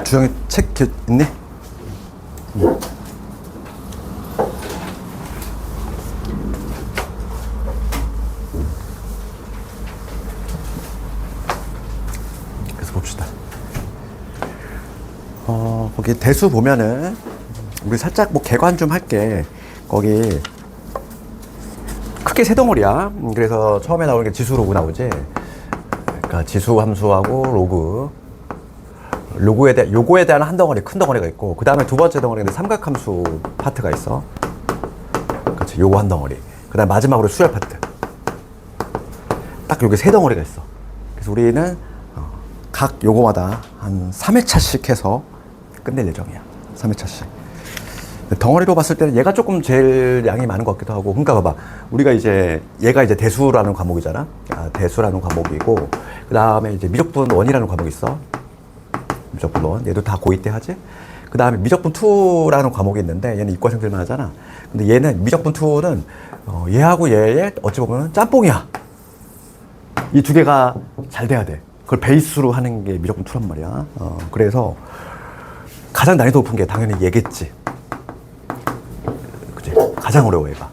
주영이 책 있니? 그래서 봅시다. 거기 대수 보면은 우리 살짝 뭐 개관 좀 할게. 거기 크게 세 덩어리야. 그래서 처음에 나오는 게 지수 로그 나오지. 그러니까 지수 함수하고 요거에 대한 한 덩어리, 큰 덩어리가 있고, 그 다음에 두 번째 덩어리인데 삼각함수 파트가 있어. 그렇지, 요거 한 덩어리. 그 다음 마지막으로 수열 파트. 딱 요게 세 덩어리가 있어. 그래서 우리는 각 요거마다 한 3회차씩 해서 끝낼 예정이야. 3회차씩. 덩어리로 봤을 때는 얘가 조금 제일 양이 많은 것 같기도 하고. 그러니까 봐봐. 우리가 이제, 얘가 이제 대수라는 과목이잖아. 대수라는 과목이고, 그 다음에 이제 미적분 1이라는 과목이 있어. 미적분 1. 얘도 다 고2 때 하지? 그 다음에 미적분 2라는 과목이 있는데, 얘는 이과생들만 하잖아. 근데 얘는, 미적분 2는, 얘하고 얘의 어찌 보면 짬뽕이야. 이 두 개가 잘 돼야 돼. 그걸 베이스로 하는 게 미적분 2란 말이야. 그래서 가장 난이도 높은 게 당연히 얘겠지. 그치? 가장 어려워, 얘가.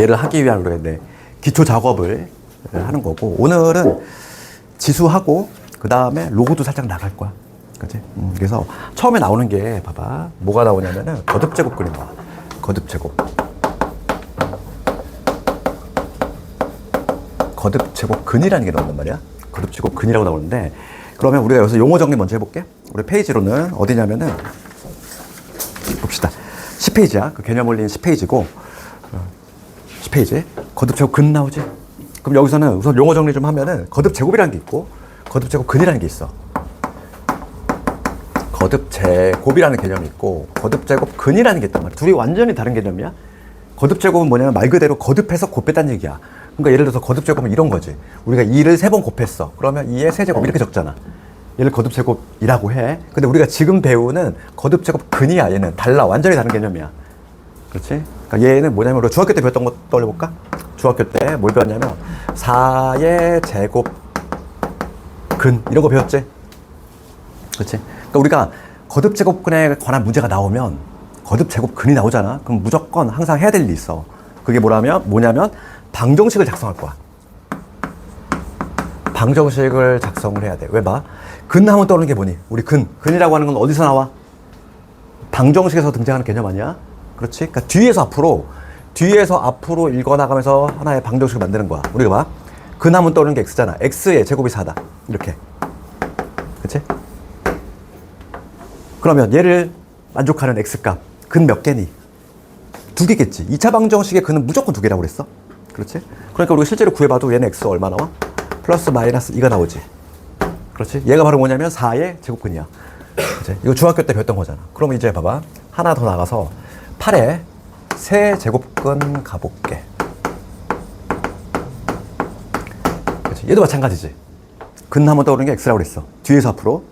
얘를 하기 위한 우리가 기초 작업을 하는 거고, 오늘은 지수하고, 그 다음에 로고도 살짝 나갈 거야. 그치? 그래서 처음에 나오는 게, 봐봐. 뭐가 나오냐면은, 거듭제곱 그림 나와. 거듭제곱. 거듭제곱 근이라는 게 나온단 말이야. 거듭제곱 근이라고 나오는데, 그러면 우리가 여기서 용어 정리 먼저 해볼게. 우리 페이지로는 어디냐면은, 봅시다. 10페이지야. 그 개념 올린 10페이지고, 10페이지. 거듭제곱 근 나오지? 그럼 여기서는 우선 용어 정리 좀 하면은, 거듭제곱이라는 게 있고, 거듭제곱 근이라는 게 있어. 거듭제곱이라는 개념이 있고, 거듭제곱 근이라는 게 있단 말이야. 둘이 완전히 다른 개념이야. 거듭제곱은 뭐냐면 말 그대로 거듭해서 곱했다는 얘기야. 그러니까 예를 들어서 거듭제곱은 이런 거지. 우리가 2를 3번 곱했어. 그러면 2의 세제곱 이렇게 적잖아. 얘를 거듭제곱이라고 해. 근데 우리가 지금 배우는 거듭제곱 근이야. 얘는 달라. 완전히 다른 개념이야. 그렇지? 그러니까 얘는 뭐냐면 우리가 중학교 때 배웠던 거 떠올려볼까? 중학교 때 뭘 배웠냐면 4의 제곱 근 이런 거 배웠지? 그렇지? 그러니까 우리가 거듭제곱근에 관한 문제가 나오면 거듭제곱근이 나오잖아. 그럼 무조건 항상 해야 될 일이 있어. 그게 뭐냐면 방정식을 작성할 거야. 방정식을 작성을 해야 돼. 왜 봐? 근 하면 떠오르는 게 뭐니? 우리 근이라고 하는 건 어디서 나와? 방정식에서 등장하는 개념 아니야? 그렇지? 그러니까 뒤에서 앞으로 읽어나가면서 하나의 방정식을 만드는 거야. 우리가 봐. 근 하면 떠오르는 게 x잖아. x의 제곱이 4다. 이렇게. 그치? 그러면 얘를 만족하는 x값. 근 몇 개니? 2개겠지. 2차 방정식의 근은 무조건 2개라고 그랬어. 그렇지? 그러니까 우리가 실제로 구해봐도 얘는 x 얼마 나와? 플러스 마이너스 2가 나오지. 그렇지? 얘가 바로 뭐냐면 4의 제곱근이야. 그치? 이거 중학교 때 배웠던 거잖아. 그럼 이제 봐봐. 하나 더 나가서 8의 세제곱근 가볼게. 그치? 얘도 마찬가지지. 근 하면 떠오르는 게 x라고 그랬어. 뒤에서 앞으로.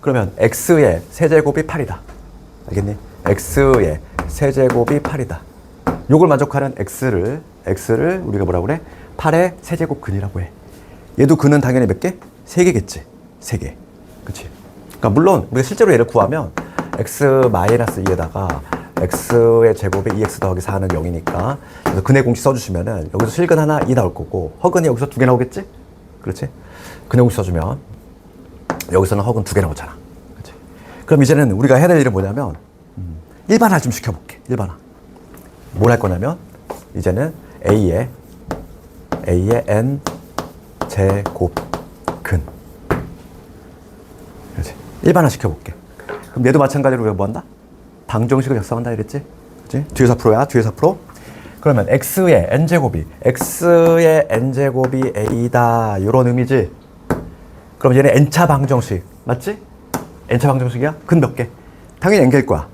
그러면 x의 세제곱이 8이다. 알겠니? x의 세제곱이 8이다. 요걸 만족하는 x를 우리가 뭐라고 그래? 8의 세제곱 근이라고 해. 얘도 근은 당연히 몇 개? 3개겠지. 3개. 그치? 그러니까 물론 우리가 실제로 얘를 구하면 x-2에다가 x의 제곱에 2x 더하기 4는 0이니까 그래서 근의 공식 써주시면은 여기서 실근 하나 2 나올 거고 허근이 여기서 2개 나오겠지? 그렇지? 근의 공식 써주면 여기서는 허근 2개 나오잖아. 그치? 그럼 이제는 우리가 해야 될 일은 뭐냐면 일반화 좀 시켜볼게. 일반화. 뭘 할 거냐면 이제는 a의 n 제곱 근. 그렇지? 일반화 시켜볼게. 그럼 얘도 마찬가지로 우리가 뭐 한다? 방정식을 작성한다 이랬지? 그치? 뒤에서 앞으로야. 뒤에서 앞으로. 그러면 x의 n제곱이 a다 이런 의미지? 그럼 얘는 n차 방정식 맞지? n차 방정식이야? 근 몇 개? 당연히 n개일 거야.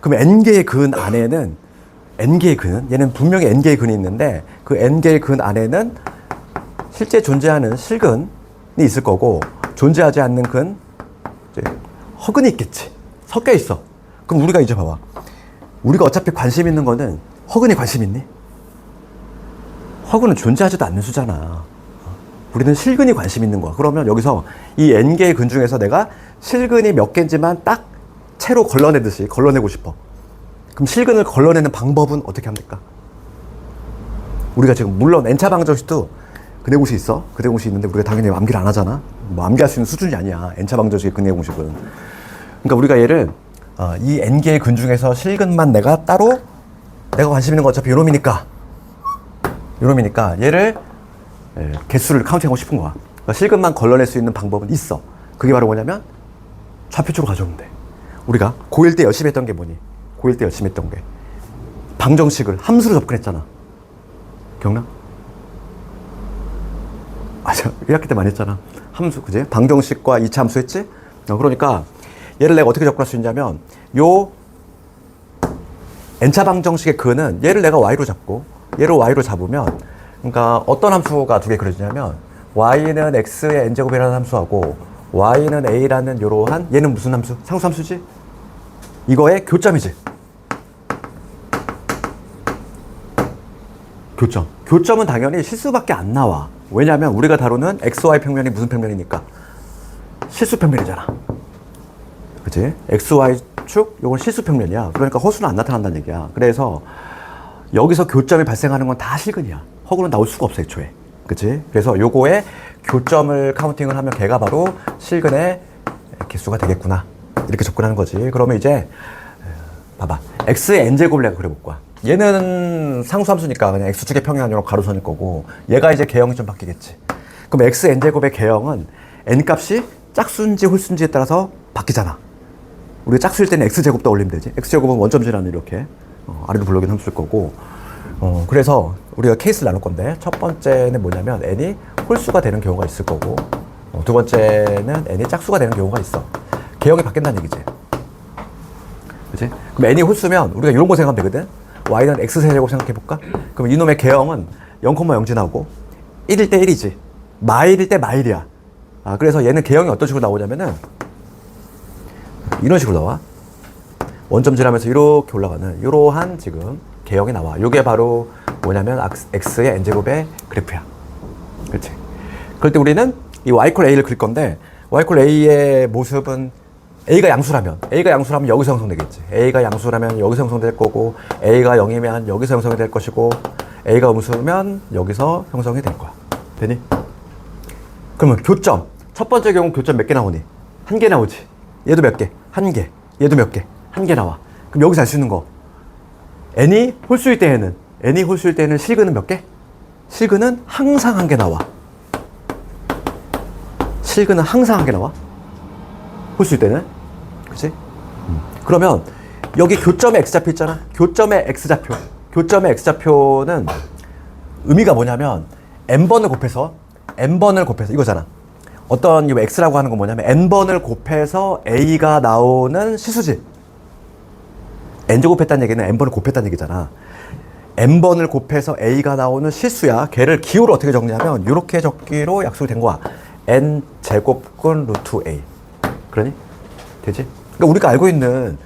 그럼 n개의 근 안에는 n개의 근은 얘는 분명히 n개의 근이 있는데 그 n개의 근 안에는 실제 존재하는 실근이 있을 거고 존재하지 않는 근 허근이 있겠지. 섞여 있어. 그럼 우리가 이제 봐봐. 우리가 어차피 관심 있는 거는 허근이 관심 있니? 허근은 존재하지도 않는 수잖아. 우리는 실근이 관심 있는 거야. 그러면 여기서 이 n개의 근 중에서 내가 실근이 몇 개인지만 딱 채로 걸러내듯이 걸러내고 싶어. 그럼 실근을 걸러내는 방법은 어떻게 합니까? 우리가 지금 물론 n차 방정식도 근해 공식 있어. 근해 공식 있는데 우리가 당연히 암기를 안 하잖아. 뭐 암기할 수 있는 수준이 아니야. n차 방정식의 근해 공식은. 그러니까 우리가 얘를 이 n개의 근 중에서 실근만 내가 따로 내가 관심 있는 거 어차피 요놈이니까 얘를 개수를 카운팅하고 싶은 거야. 그러니까 실근만 걸러낼 수 있는 방법은 있어. 그게 바로 뭐냐면 좌표쪽으로 가져오면 돼. 우리가 고1 때 열심히 했던 게 뭐니? 고1 때 열심히 했던 게 방정식을 함수로 접근했잖아. 기억나? 맞아. 1학기 때 많이 했잖아. 함수, 그지? 방정식과 이차 함수 했지? 그러니까 얘를 내가 어떻게 접근할 수 있냐면 요 n차 방정식의 근은 얘를 내가 y로 잡고 얘를 y로 잡으면 그러니까 어떤 함수가 두 개 그려지냐면 y는 x의 n제곱이라는 함수하고 y는 a라는 이러한 얘는 무슨 함수? 상수함수지? 이거의 교점이지. 교점. 교점은 당연히 실수밖에 안 나와. 왜냐하면 우리가 다루는 xy 평면이 무슨 평면이니까? 실수 평면이잖아. 그치? xy축 요건 실수 평면이야. 그러니까 허수는 안 나타난다는 얘기야. 그래서 여기서 교점이 발생하는 건 다 실근이야. 허구는 나올 수가 없어 애초에. 그치? 그래서 요거에 교점을 카운팅을 하면 걔가 바로 실근의 개수가 되겠구나. 이렇게 접근하는 거지. 그러면 이제 봐봐. x의 n제곱을 내가 그려볼 거야. 얘는 상수함수니까 그냥 x축의 평행한으로 가로선일 거고 얘가 이제 개형이 좀 바뀌겠지. 그럼 x n제곱의 개형은 n값이 짝수인지 홀수인지에 따라서 바뀌잖아. 우리가 짝수일 때는 x제곱 떠올리면 되지. x제곱은 원점 질환을 이렇게 아래로 불러긴 함수일 거고 그래서 우리가 케이스를 나눌 건데 첫 번째는 뭐냐면 n이 홀수가 되는 경우가 있을 거고 두 번째는 n이 짝수가 되는 경우가 있어. 개형이 바뀐다는 얘기지. 그치? 그럼 n이 홀수면 우리가 이런 거 생각하면 되거든. y는 x세제곱 생각해볼까? 그럼 이놈의 개형은 0,0지 나오고 1일 때 1이지 마일일 때 마일이야. 그래서 얘는 개형이 어떤 식으로 나오냐면은 이런 식으로 나와. 원점질하면서 이렇게 올라가는 이러한 지금 개형이 나와. 이게 바로 뭐냐면 x의 n제곱의 그래프야. 그렇지? 그럴 때 우리는 이 y 콜 a를 그릴 건데 y 콜 a의 모습은 a가 양수라면 여기서 형성되겠지. a가 양수라면 여기서 형성될 거고 a가 0이면 여기서 형성이 될 것이고 a가 음수면 여기서 형성이 될 거야. 되니? 그러면 교점. 첫 번째 경우 교점 몇 개 나오니? 한 개 나오지. 얘도 몇 개? 한 개. 얘도 몇 개? 한 개 나와. 그럼 여기서 알 수 있는 거. n이 홀수일 때에는 실근은 몇 개? 실근은 항상 한 개 나와. 실근은 항상 한 개 나와. 홀수일 때는. 그치? 그러면 여기 교점의 x좌표 있잖아. 교점의 x좌표는 의미가 뭐냐면 n번을 곱해서 이거잖아. 어떤 이 x라고 하는 건 뭐냐면 n번을 곱해서 a가 나오는 실수지. n제곱했다는 얘기는 n번을 곱했다는 얘기잖아. n번을 곱해서 a가 나오는 실수야. 걔를 기호로 어떻게 적냐면 이렇게 적기로 약속이 된 거야. n제곱근 루트 a. 그러니? 되지? 그러니까 우리가 알고 있는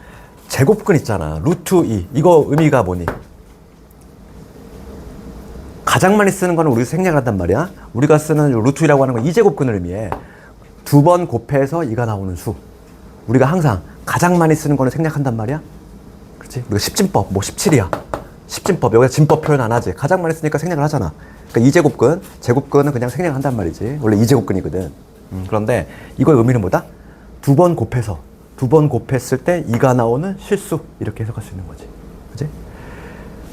제곱근 있잖아. 루트 2. 이거 의미가 뭐니? 가장 많이 쓰는 거는 우리가 생략을 한단 말이야. 우리가 쓰는 루트 2라고 하는 건 2제곱근을 의미해. 두 번 곱해서 2가 나오는 수. 우리가 항상 가장 많이 쓰는 거는 생략한단 말이야. 그렇지? 우리가 10진법, 뭐 17이야. 10진법, 여기다 진법 표현 안 하지. 가장 많이 쓰니까 생략을 하잖아. 그러니까 2제곱근, 제곱근은 그냥 생략을 한단 말이지. 원래 2제곱근이거든. 그런데 이거의 의미는 뭐다? 두 번 곱했을 때 2가 나오는 실수. 이렇게 해석할 수 있는 거지. 그치?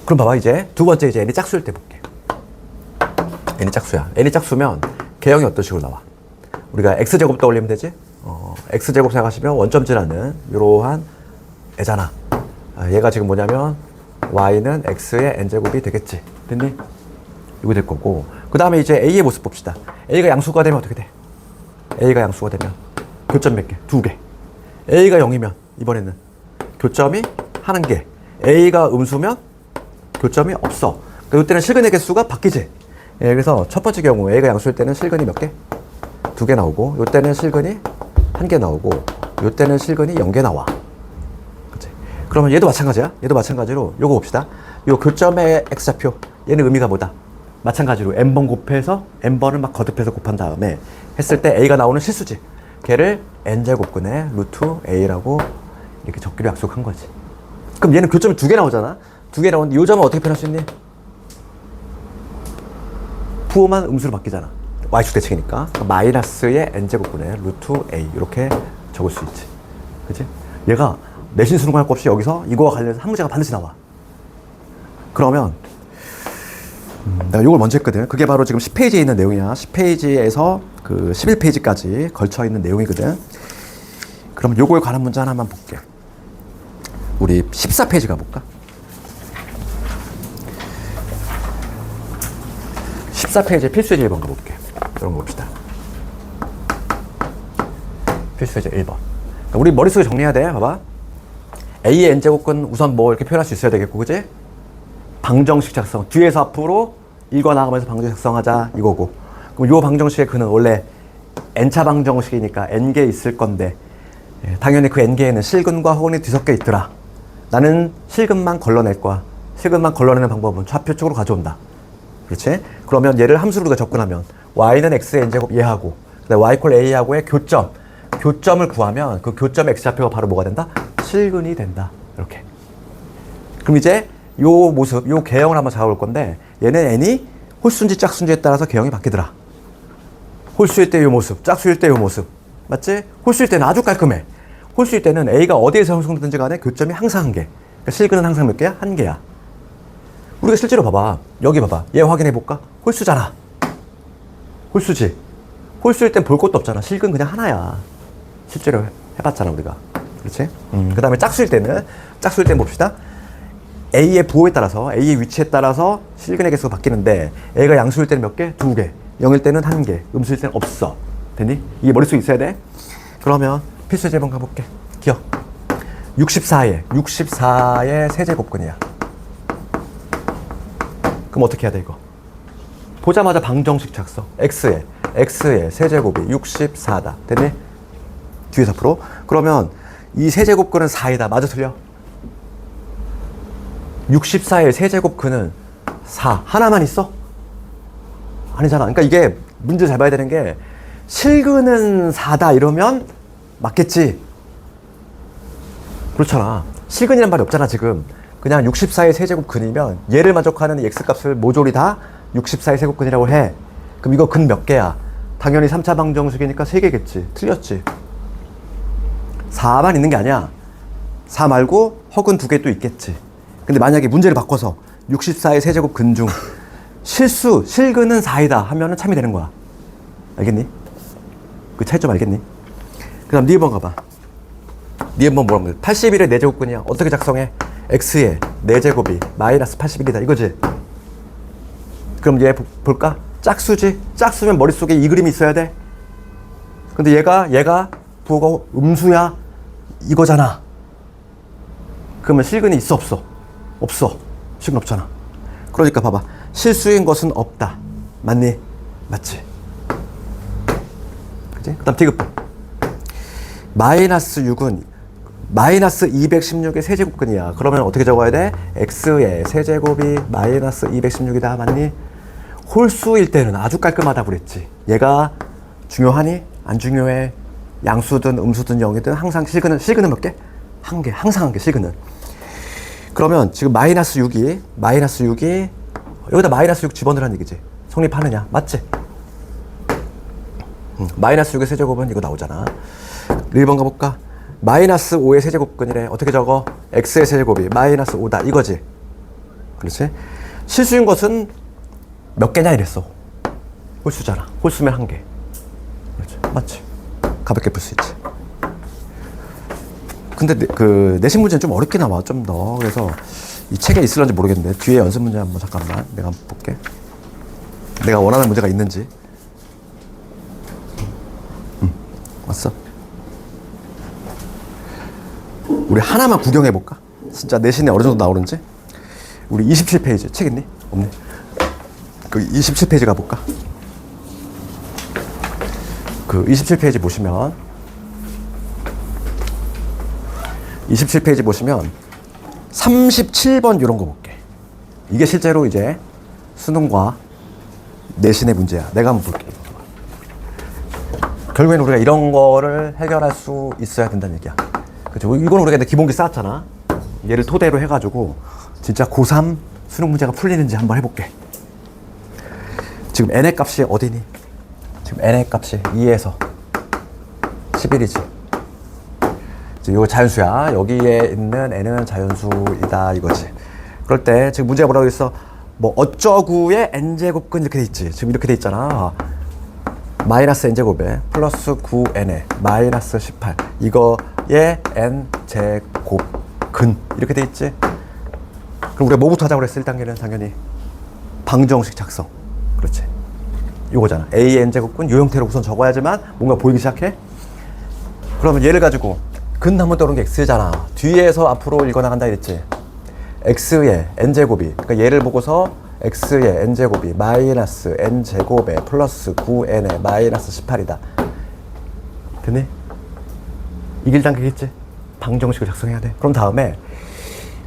그럼 봐봐, 이제 두 번째 이제 n이 짝수일 때 볼게. n이 짝수야. n이 짝수면 개형이 어떤 식으로 나와? 우리가 x제곱 떠올리면 되지? x제곱 생각하시면 원점질하는 이러한 애잖아. 얘가 지금 뭐냐면 y는 x의 n제곱이 되겠지. 됐니? 이거 될 거고. 그 다음에 이제 a의 모습 봅시다. a가 양수가 되면 어떻게 돼? a가 양수가 되면 교점 몇 개? 두 개. a가 0이면 이번에는 교점이 한 개. a가 음수면 교점이 없어. 그러니까 이때는 실근의 개수가 바뀌지. 예, 그래서 첫 번째 경우 a가 양수일 때는 실근이 몇 개? 두 개 나오고, 이때는 실근이 한 개 나오고, 이때는 실근이 0개 나와. 그치? 그러면 얘도 마찬가지야. 얘도 마찬가지로 요거 봅시다. 요 교점의 x좌표. 얘는 의미가 뭐다? 마찬가지로 n번 곱해서 n번을 막 거듭해서 곱한 다음에 했을 때 a가 나오는 실수지. 걔를 n제곱근의 루트 a라고 이렇게 적기로 약속한 거지. 그럼 얘는 교점이 2개 나오잖아. 2개 나오는데 이 점은 어떻게 표현할 수 있니? 부호만 음수로 바뀌잖아. y축 대칭이니까. 마이너스의 n제곱근의 루트 a 이렇게 적을 수 있지. 그치? 얘가 내신 수능 할 것 없이 여기서 이거와 관련해서 한 문제가 반드시 나와. 그러면 내가 이걸 먼저 했거든. 그게 바로 지금 10페이지에 있는 내용이야. 10페이지에서 그 11페이지까지 걸쳐 있는 내용이거든. 그럼 요거에 관한 문제 하나만 볼게. 우리 14페이지 가볼까? 14페이지 필수예제 1번 가볼게. 이런 거 봅시다. 필수예제 1번. 우리 머릿속에 정리해야 돼. 봐봐. A의 n제곱근 우선 뭐 이렇게 표현할 수 있어야 되겠고, 그지? 방정식 작성. 뒤에서 앞으로 읽어 나가면서 방정식 작성하자 이거고. 그럼 요 방정식의 근은 원래 n차 방정식이니까 n개 있을 건데, 당연히 그 n개에는 실근과 허근이 뒤섞여 있더라. 나는 실근만 걸러낼 거야. 실근만 걸러내는 방법은 좌표 쪽으로 가져온다. 그렇지? 그러면 얘를 함수로 우리가 접근하면 y는 x의 n제곱 얘하고 y 콜 a하고의 교점을 구하면 그 교점 x좌표가 바로 뭐가 된다? 실근이 된다. 이렇게. 그럼 이제 요 모습, 요 개형을 한번 잡아볼 건데 얘는 n이 홀수인지 짝수인지에 따라서 개형이 바뀌더라. 홀수일 때 요 모습, 짝수일 때 요 모습. 맞지? 홀수일 때는 아주 깔끔해. 홀수일 때는 a가 어디에서 형성되든지 간에 교점이 항상 한 개. 그러니까 실근은 항상 몇 개야? 한 개야. 우리가 실제로 봐봐. 여기 봐봐. 얘 확인해 볼까? 홀수잖아. 홀수지. 홀수일 땐 볼 것도 없잖아. 실근 그냥 하나야. 실제로 해봤잖아 우리가. 그렇지? 그 다음에 짝수일 때는 봅시다. A의 부호에 따라서, A의 위치에 따라서 실근의 개수가 바뀌는데 A가 양수일 때는 몇 개? 2개. 0일 때는 1개. 음수일 때는 없어. 됐니? 이게 머릿속에 있어야 돼. 그러면 필수예제 한번 가볼게. 기억. 64의 세제곱근이야. 그럼 어떻게 해야 돼 이거? 보자마자 방정식 작성. X의 세제곱이 64다. 됐니? 뒤에서 앞으로. 그러면 이 세제곱근은 4이다. 맞아 틀려? 64의 세제곱근은 4. 하나만 있어? 아니잖아. 그러니까 이게 문제 잘 봐야 되는 게 실근은 4다 이러면 맞겠지. 그렇잖아. 실근이란 말이 없잖아 지금. 그냥 64의 세제곱근이면 얘를 만족하는 이 x값을 모조리 다 64의 세제곱근이라고 해. 그럼 이거 근 몇 개야? 당연히 3차 방정식이니까 3개겠지. 틀렸지. 4만 있는 게 아니야. 4 말고 허근 2개 또 있겠지. 근데 만약에 문제를 바꿔서 64의 세제곱근 중 실근은 4이다 하면은 참이 되는 거야. 알겠니? 그 차이점 알겠니? 그 다음 니은번 가봐. 니은번 뭐라고 해? 81의 4제곱근이야. 어떻게 작성해? x의 4제곱이 마이너스 81이다 이거지. 그럼 얘 볼까? 짝수지? 짝수면 머릿속에 이 그림이 있어야 돼. 근데 얘가 부호가 음수야 이거잖아. 그러면 실근이 있어 없어? 없어. 실근 없잖아. 그러니까 봐봐. 실수인 것은 없다. 맞니? 맞지? 그치? 그 다음 디귿번. 마이너스 6은 마이너스 216의 세제곱근이야. 그러면 어떻게 적어야 돼? x의 세제곱이 마이너스 216이다. 맞니? 홀수일 때는 아주 깔끔하다고 그랬지. 얘가 중요하니? 안 중요해. 양수든 음수든 0이든 항상 실근은 몇 개? 한 개. 항상 한 개 실근은. 그러면 지금 마이너스 6이 여기다 마이너스 6 집어넣으라는 얘기지. 성립하느냐? 맞지? 마이너스 6의 세제곱은 이거 나오잖아. 1번 가볼까? 마이너스 5의 세제곱근이래. 어떻게 적어? x의 세제곱이 마이너스 5다 이거지. 그렇지? 실수인 것은 몇 개냐 이랬어. 홀수잖아. 홀수면 한 개. 그렇지? 맞지? 가볍게 풀 수 있지. 근데 그 내신 문제는 좀 어렵게 나와. 좀 더. 그래서 이 책에 있을런지 모르겠는데 뒤에 연습 문제 한번 잠깐만 내가 한번 볼게. 내가 원하는 문제가 있는지. 왔어? 우리 하나만 구경해볼까? 진짜 내신에 어느 정도 나오는지? 우리 27페이지 책 있니? 없네. 그 27페이지 가볼까? 그 27페이지 보시면 37번 이런 거 볼게. 이게 실제로 이제 수능과 내신의 문제야. 내가 한번 볼게. 결국에는 우리가 이런 거를 해결할 수 있어야 된다는 얘기야. 그렇죠? 이건 우리가 기본기 쌓았잖아. 얘를 토대로 해가지고 진짜 고3 수능 문제가 풀리는지 한번 해볼게. 지금 n의 값이 어디니? 지금 n의 값이 2에서 11이지. 이거 자연수야. 여기에 있는 n은 자연수이다 이거지. 그럴 때 지금 문제가 뭐라고 했어? 뭐 어쩌구의 n제곱근 이렇게 돼 있지. 지금 이렇게 돼 있잖아. 마이너스 n제곱에 플러스 9n에 마이너스 18 이거에 n제곱근 이렇게 돼 있지. 그럼 우리가 뭐부터 하자고 그랬어? 1단계는 당연히 방정식 작성. 그렇지. 요거잖아. a n제곱근 요 형태로 우선 적어야지만 뭔가 보이기 시작해. 그러면 얘를 가지고 근 한번 떠오른 게 x잖아. 뒤에서 앞으로 읽어나간다 이랬지. x의 n제곱이 그러니까 얘를 보고서 x의 n제곱이 마이너스 n제곱에 플러스 9n에 마이너스 18이다. 됐니? 이게 1단계겠지? 방정식을 작성해야 돼. 그럼 다음에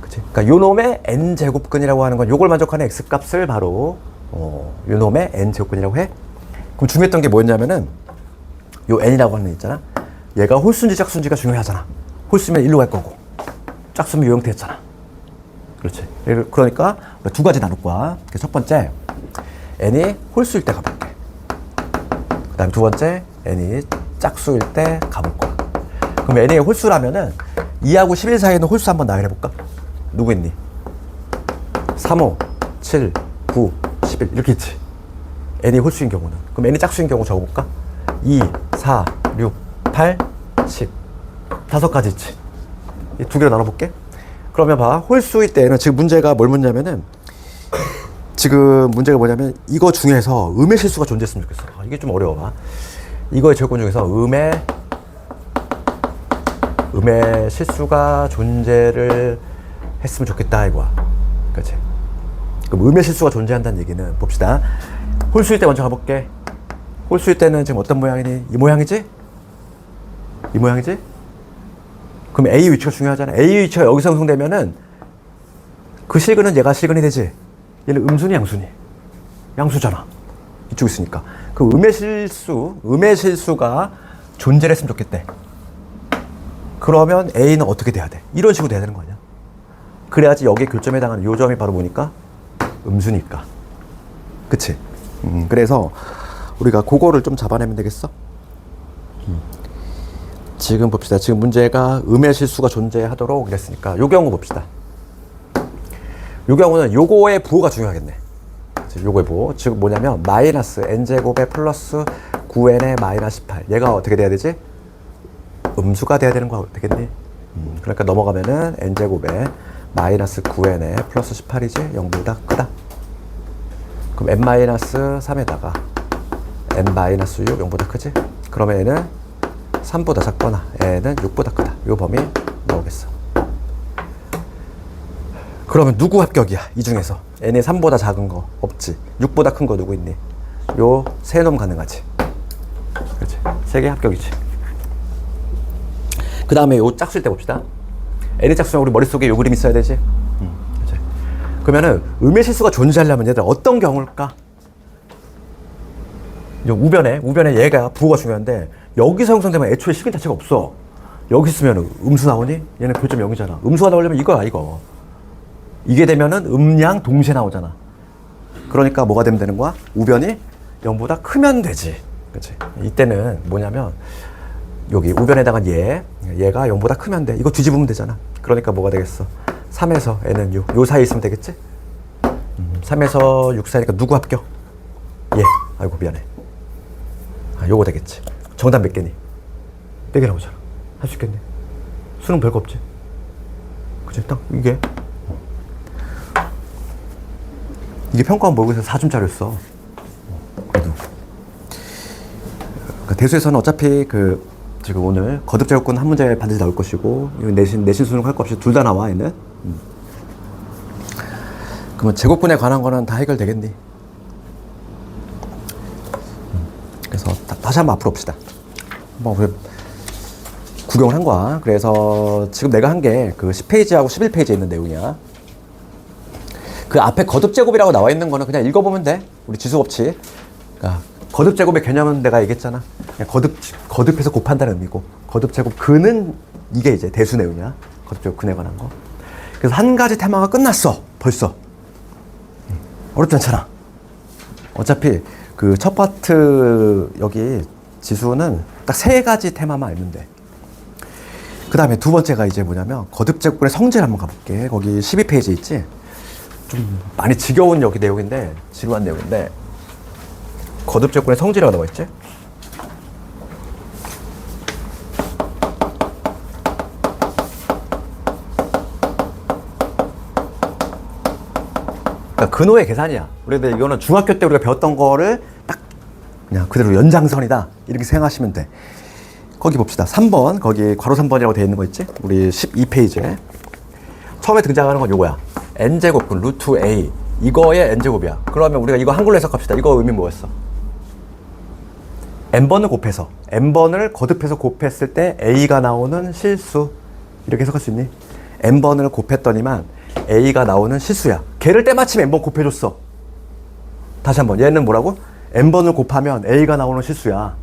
그치? 그러니까 요 놈의 n제곱근이라고 하는 건 요걸 만족하는 x값을 바로 요 놈의 n제곱근이라고 해. 그럼 중요했던 게 뭐였냐면은 요 n이라고 하는 애 있잖아. 얘가 홀수인지 짝수인지가 중요하잖아. 홀수면 일로 갈 거고 짝수면 요 형태였잖아. 그렇지. 그러니까 두 가지 나눌 거야. 첫 번째 n이 홀수일 때 가볼게. 그 다음에 두 번째 n이 짝수일 때 가볼 거야. 그럼 n이 홀수라면은 2하고 11 사이에 있는 홀수 한번 나열해볼까? 누구 있니? 3, 5, 7, 9, 11 이렇게 있지. n이 홀수인 경우는. 그럼 n이 짝수인 경우 적어볼까? 2, 4, 6, 8, 10 다섯 가지 있지. 이 두 개로 나눠볼게. 그러면 봐. 홀수일 때는 지금 문제가 뭘 묻냐면은 지금 문제가 뭐냐면 이거 중에서 음의 실수가 존재했으면 좋겠어. 이게 좀 어려워. 봐. 이거의 조건 중에서 음의 실수가 존재를 했으면 좋겠다 이거야. 그렇지. 그럼 음의 실수가 존재한다는 얘기는 봅시다. 홀수일 때 먼저 가볼게. 홀수일 때는 지금 어떤 모양이니? 이 모양이지? 이 모양이지? 그럼 A 위치가 중요하잖아. A 위치가 여기서 형성되면은 그 실근은 얘가 실근이 되지. 얘는 음수니 양수니? 양수잖아. 이쪽 있으니까. 그 음의 실수가 존재를 했으면 좋겠대. 그러면 A는 어떻게 돼야 돼? 이런 식으로 돼야 되는 거 아니야? 그래야지 여기에 교점에 해당하는 요 점이 바로 뭐니까? 음수니까. 그치? 그래서 우리가 그거를 좀 잡아내면 되겠어? 지금 봅시다. 지금 문제가 음의 실수가 존재하도록 그랬으니까 요 경우 봅시다. 요 경우는 요거의 부호가 중요하겠네. 요거의 부호. 지금 뭐냐면 마이너스 n제곱에 플러스 9n에 마이너스 18 얘가 어떻게 돼야 되지? 음수가 돼야 되는 거 되겠니? 그러니까 넘어가면은 n제곱에 마이너스 9n에 플러스 18이지 0보다 크다. 그럼 n-3에다가 n-6 0보다 크지? 그러면 얘는 3보다 작거나 n은 6보다 크다. 요 범위 나오겠어. 그러면 누구 합격이야? 이 중에서 n이 3보다 작은 거 없지. 6보다 큰 거 누구 있니? 요 세 놈 가능하지. 그렇지. 세 개 합격이지. 그 다음에 요 짝수일 때 봅시다. n이 짝수면 우리 머릿속에 요 그림 있어야 되지. 그렇지. 그러면은 음의 실수가 존재하려면 얘들 어떤 경우일까? 우변에 얘가 부호가 중요한데 여기서 형성되면 애초에 식은 자체가 없어. 여기 있으면 음수 나오니? 얘는 교점 0이잖아. 음수가 나오려면 이거야 이거. 이게 되면은 음양 동시에 나오잖아. 그러니까 뭐가 되면 되는 거야? 우변이 0보다 크면 되지. 그렇지. 이때는 뭐냐면 여기 우변에 해당한 얘가 0보다 크면 돼. 이거 뒤집으면 되잖아. 그러니까 뭐가 되겠어? 3에서 n은 6. 요 사이에 있으면 되겠지? 3에서 6 사이니까 누구 합격? 얘. 아이고 미안해. 요거 되겠지. 정답 몇 개니? 4개 나오잖아. 할 수 있겠네. 수능 별거 없지. 그치? 딱 이게 평가원 모의고사 4점짜리였어. 그래도 그러니까 대수에서는 어차피 지금 오늘 거듭제곱근 한 문제 반드시 나올 것이고 내신 수능 할 거 없이 둘 다 나와 얘는. 그러면 제곱근에 관한 거는 다 해결되겠니? 그래서 다시 한번 앞으로 봅시다. 한번 구경을 한 거야. 그래서 지금 내가 한 게 그 10페이지하고 11페이지에 있는 내용이야. 그 앞에 거듭제곱이라고 나와 있는 거는 그냥 읽어보면 돼. 우리 지수법칙. 거듭 제곱의 개념은 내가 얘기했잖아. 거듭해서 곱한다는 의미고, 거듭 제곱 근은 이게 이제 대수 내용이야. 거듭 제곱 근에 관한 거. 그래서 한 가지 테마가 끝났어. 벌써. 어렵지 않잖아. 어차피 그 첫 파트 여기 지수는 딱 3가지 테마만 알면 돼. 그 다음에 두 번째가 이제 뭐냐면 거듭 제곱근의 성질 한번 가볼게. 거기 12페이지 있지? 좀 많이 지겨운 여기 내용인데, 지루한 내용인데, 거듭 제곱근의 성질이라고 나와 있지? 그러니까 근호의 계산이야. 우리가 이거는 중학교 때 우리가 배웠던 거를 딱 그냥 그대로 연장선이다, 이렇게 생각하시면 돼. 거기 봅시다. 3번, 거기 괄호 3번이라고 되어 있는 거 있지? 우리 12페이지에 처음에 등장하는 건 요거야. n제곱근 루트 a, 이거의 n제곱이야. 그러면 우리가 이거 한글로 해석합시다. 이거 의미 뭐였어? n번을 곱해서, n번을 거듭해서 곱했을 때 a가 나오는 실수, 이렇게 해석할 수 있니? n번을 곱했더니만 a가 나오는 실수야. 걔를 때마침 n번 곱해줬어. 다시 한번, 얘는 뭐라고? n번을 곱하면 a가 나오는 실수야.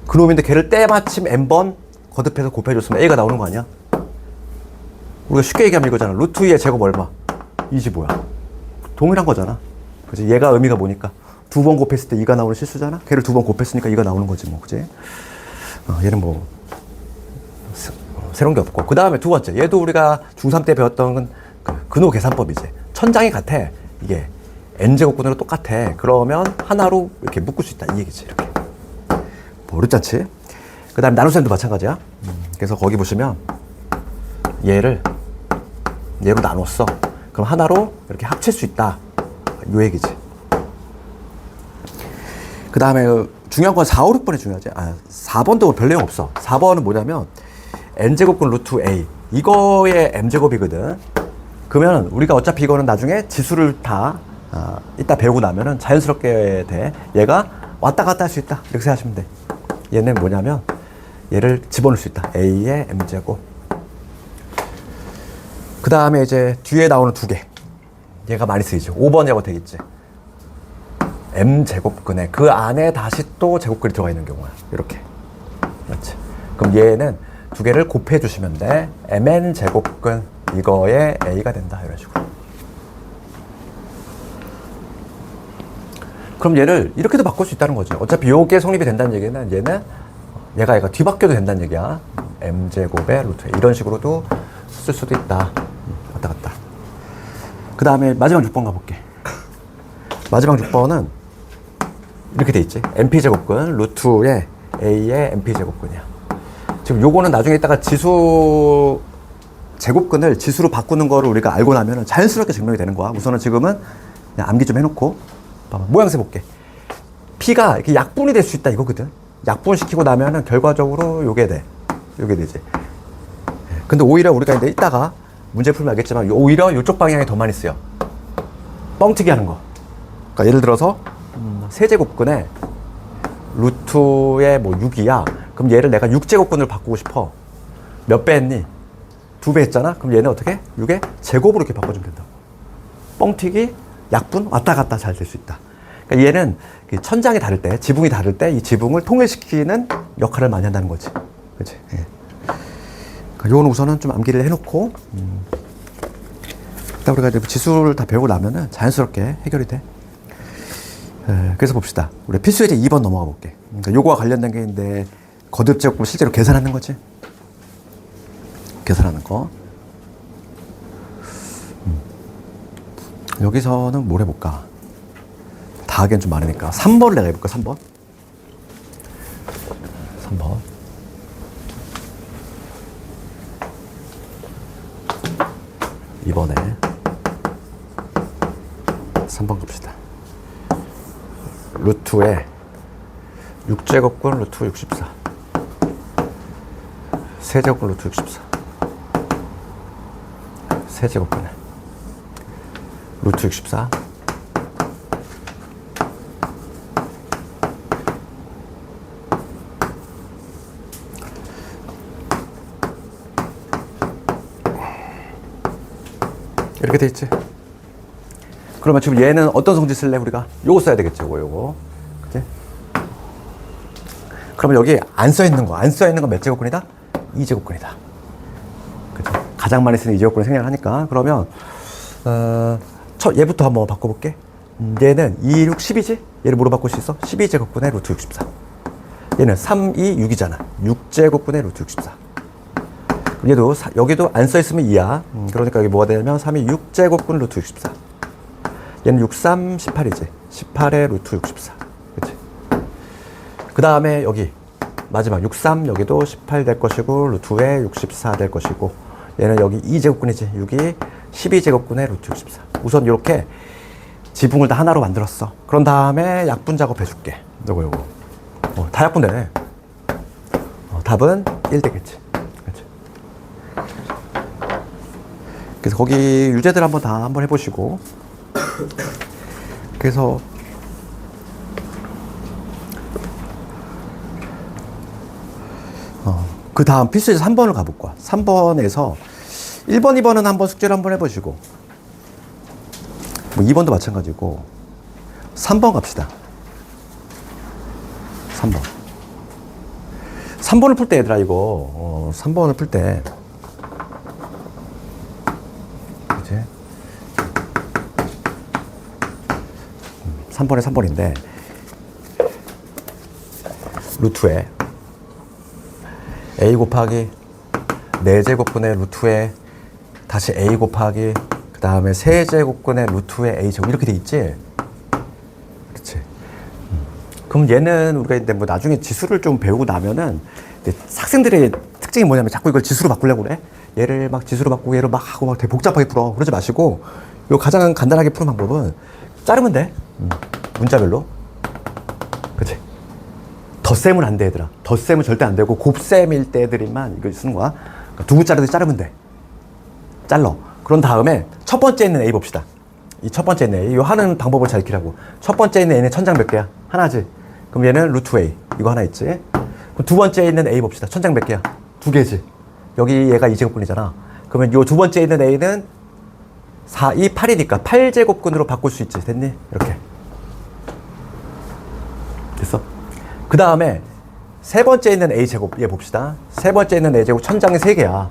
그놈인데 걔를 때마침 n번 거듭해서 곱해줬으면 a가 나오는 거 아니야? 우리가 쉽게 얘기하면 이거잖아. 루트 2의 제곱 얼마? 25야. 동일한 거잖아. 그치? 얘가 의미가 뭐니까? 2번 곱했을 때 2가 나오는 실수잖아? 걔를 2번 곱했으니까 2가 나오는 거지, 뭐. 그치? 얘는 뭐, 새로운 게 없고. 그 다음에 두 번째. 얘도 우리가 중3 때 배웠던 건 근호 계산법이지. 천장이 같아. 이게 n제곱근으로 똑같아. 그러면 하나로 이렇게 묶을 수 있다. 이 얘기지, 이렇게. 뭐 어렵지 않지? 그 다음에 나눗셈도 마찬가지야. 그래서 거기 보시면 얘로 나눴어. 그럼 하나로 이렇게 합칠 수 있다. 요 얘기지. 그 다음에 중요한 건 4, 5, 6번이 중요하지. 4번도 별 내용 없어. 4번은 뭐냐면 n제곱근 루트 a, 이거의 m제곱이거든. 그러면 우리가 어차피 이거는 나중에 지수를 다 이따 배우고 나면은 자연스럽게 돼. 얘가 왔다 갔다 할 수 있다, 이렇게 생각하시면 돼. 얘는 뭐냐면 얘를 집어넣을 수 있다. a의 m제곱. 그 다음에 이제 뒤에 나오는 두 개, 얘가 많이 쓰이죠. 5번이라고 되겠지. m제곱근에 그 안에 다시 또 제곱근이 들어가 있는 경우야. 이렇게. 맞지? 그럼 얘는 두 개를 곱해 주시면 돼. mn 제곱근, 이거의 a가 된다, 이런 식으로. 그럼 얘를 이렇게도 바꿀 수 있다는 거죠. 어차피 요게 성립이 된다는 얘기는 얘가 뒤바뀌어도 된다는 얘기야. m제곱의 루트 a, 이런 식으로도 쓸 수도 있다. 왔다 갔다. 그 다음에 마지막 6번 가볼게. 마지막 6번은 이렇게 돼 있지. np제곱근 루트의 a의 np제곱근이야. 지금 요거는 나중에 있다가 지수 제곱근을 지수로 바꾸는 거를 우리가 알고 나면 자연스럽게 증명이 되는 거야. 우선은 지금은 그냥 암기 좀 해놓고 봐봐. 모양새 볼게. p가 이렇게 약분이 될 수 있다, 이거거든. 약분시키고 나면은 결과적으로 요게 되지. 근데 오히려 우리가 이제 이따가 문제 풀면 알겠지만 오히려 이쪽 방향이 더 많이 쓰여. 뻥튀기 하는 거. 그러니까 예를 들어서 세제곱근에 루트의 뭐 6이야. 그럼 얘를 내가 6제곱근으로 바꾸고 싶어. 몇 배 했니? 2배 했잖아? 그럼 얘는 어떻게? 6의 제곱으로 이렇게 바꿔주면 된다고. 뻥튀기, 약분, 왔다 갔다 잘 될 수 있다. 그러니까 얘는 천장이 다를 때, 지붕이 다를 때 이 지붕을 통일시키는 역할을 많이 한다는 거지. 그치? 예. 그러니까 요거는 우선은 좀 암기를 해놓고, 일단 우리가 이제 지수를 다 배우고 나면은 자연스럽게 해결이 돼. 그래서 봅시다. 우리 필수예제 2번 넘어가 볼게. 그러니까 요거와 관련된 게 있는데, 거듭 제곱을 실제로 계산하는 거지. 계산하는 거. 여기서는 뭘 해볼까? 다 하기엔 좀 많으니까 3번을 내가 해볼까? 3번. 3번. 이번에 3번 갑시다. 루트에 6제곱근 루트 64, 세제곱근 루트 64, 세제곱근에 루트 64, 이렇게 돼 있지. 그러면 지금 얘는 어떤 성질 쓸래? 우리가 요거 써야 되겠죠. 요거 그러면 여기 안 써 있는 거 몇 제곱근이다? 2제곱근이다. 그죠? 가장 많이 쓰는 2제곱근을 생략을 하니까. 그러면 얘부터 한번 바꿔볼게. 얘는 2, 6, 10이지? 얘를 뭐로 바꿀 수 있어? 12제곱근의 루트 64. 얘는 3, 2, 6이잖아. 6제곱근의 루트 64. 얘도 여기도 안 써있으면 2야. 그러니까 여기 뭐가 되냐면 3, 2, 6제곱근 루트 64. 얘는 6, 3, 18이지. 18의 루트 64. 그치? 그 다음에 여기 마지막 6, 3 여기도 18 될 것이고 루트에 64 될 것이고 얘는 여기 2제곱근이지. 6이 12제곱근의 루트 64. 우선 이렇게 지붕을 다 하나로 만들었어. 그런 다음에 약분 작업 해줄게. 요거. 다 약분되네. 답은 1 되겠지. 그치? 그래서 거기 유제들 한번 해보시고. 그래서 그 다음 필수에서 3번을 가볼 거야. 3번에서 1번, 2번은 한번 숙제를 한번 해보시고 뭐 2번도 마찬가지고 3번 갑시다. 3번을 풀 때 얘들아 이거 3번을 풀 때 그치? 3번에 3번인데 루트에 a 곱하기 4제곱근의 루트에 다시 a 곱하기 그 다음에 세제곱근의 루트에 a 제곱 이렇게 돼 있지? 그렇지? 그럼 얘는 우리가 이제 뭐 나중에 지수를 좀 배우고 나면은 학생들의 특징이 뭐냐면 자꾸 이걸 지수로 바꾸려고 그래. 얘를 막 지수로 바꾸고 얘를 막 하고 막 되게 복잡하게 풀어. 그러지 마시고 요 가장 간단하게 푸는 방법은 자르면 돼. 문자별로. 그치? 덧셈은 안 돼, 얘들아. 덧셈은 절대 안 되고 곱셈일 때들만 이걸 쓰는 거야. 그러니까 두부 자르듯이 자르면 돼. 잘라. 그런 다음에 첫 번째 있는 A 봅시다. 이 첫 번째 있는 A. 이 하는 방법을 잘 익히라고. 첫 번째 있는 A는 천장 몇 개야? 하나지. 그럼 얘는 루트 A. 이거 하나 있지. 그럼 두 번째 있는 A 봅시다. 천장 몇 개야? 2개지. 여기 얘가 2제곱근이잖아. 그러면 요 두 번째 있는 A는 4, 2, 8이니까 8제곱근으로 바꿀 수 있지. 됐니? 이렇게. 됐어? 그 다음에 세 번째 있는 A제곱 얘 봅시다. 세 번째 있는 A제곱 천장이 3개야.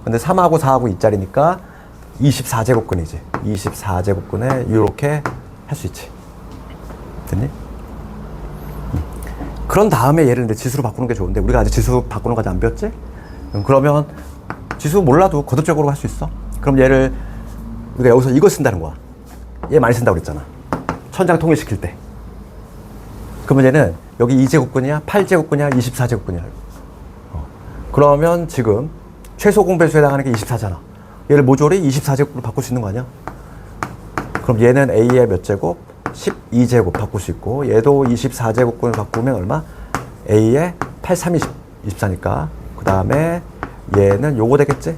근데 3하고 4하고 2짜리니까 24제곱근이지. 24제곱근에 이렇게 할 수 있지. 됐니? 그런 다음에 얘를 지수로 바꾸는 게 좋은데 우리가 아직 지수 바꾸는 거 아직 안 배웠지? 그러면 지수 몰라도 거듭적으로 할 수 있어. 그럼 얘를 우리가 여기서 이거 쓴다는 거야. 얘 많이 쓴다고 그랬잖아. 천장 통일시킬 때. 그러면 얘는 여기 2제곱근이야? 8제곱근이야? 24제곱근이야? 그러면 지금 최소 공배수에 해당하는 게 24잖아. 얘를 모조리 24제곱으로 바꿀 수 있는 거 아니야? 그럼 얘는 A의 몇 제곱? 12제곱 바꿀 수 있고 얘도 24제곱근을 바꾸면 얼마? A의 8, 3, 20, 24니까 그 다음에 얘는 요거 되겠지?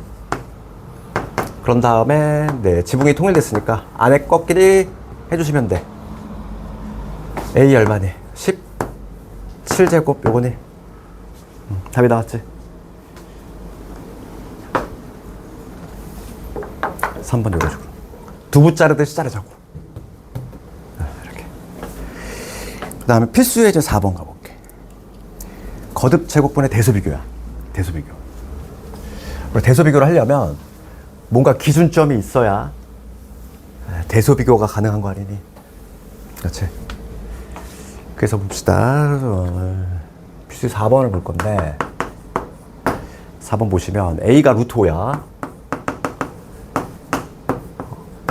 그런 다음에 네 지붕이 통일됐으니까 안에 것끼리 해주시면 돼. A 얼마니? 17제곱 요거니? 답이 나왔지? 3번 요거 식으로 두부 자르듯이 자르자고. 이렇게. 그 다음에 필수의 이제 4번 가볼게. 거듭 제곱분의 대소비교야. 대소비교. 대소비교를 하려면 뭔가 기준점이 있어야 대소비교가 가능한 거 아니니? 그렇지? 그래서 봅시다. 필수 4번을 볼 건데 4번 보시면 A가 루트 5야.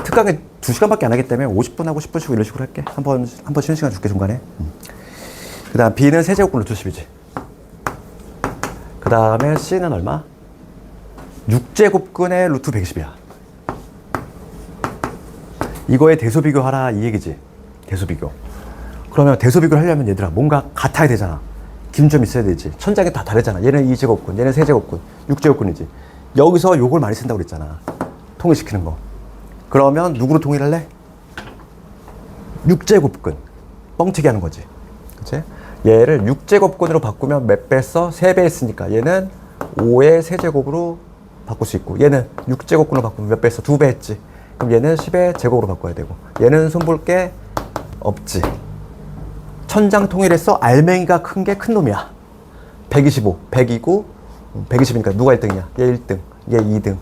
특강에 2시간밖에 안 하기 때문에 50분하고 10분 쉬고 이런 식으로 할게. 한 번 쉬는 시간 줄게 중간에. 그 다음 B는 세제곱근 루트 10이지. 그 다음에 C는 얼마? 6제곱근의 루트 120이야. 이거에 대소비교 하라 이 얘기지. 대소비교. 그러면 대소비교를 하려면 얘들아 뭔가 같아야 되잖아. 기준점이 있어야 되지. 천장이 다 다르잖아. 얘는 2제곱근, 얘는 세제곱근, 6제곱근이지. 여기서 요걸 많이 쓴다고 그랬잖아. 통일시키는 거. 그러면 누구로 통일할래? 6제곱근. 뻥튀기 하는 거지. 그치? 얘를 6제곱근으로 바꾸면 몇 배 써? 3배 했으니까 얘는 5의 세제곱으로 바꿀 수 있고 얘는 6제곱근으로 바꾸면 몇 배 써? 2배 했지. 그럼 얘는 10의 제곱으로 바꿔야 되고 얘는 손볼 게 없지. 천장 통일해서 알맹이가 큰 게 큰 놈이야. 125, 100이고 120이니까 누가 1등이야? 얘 1등, 얘 2등,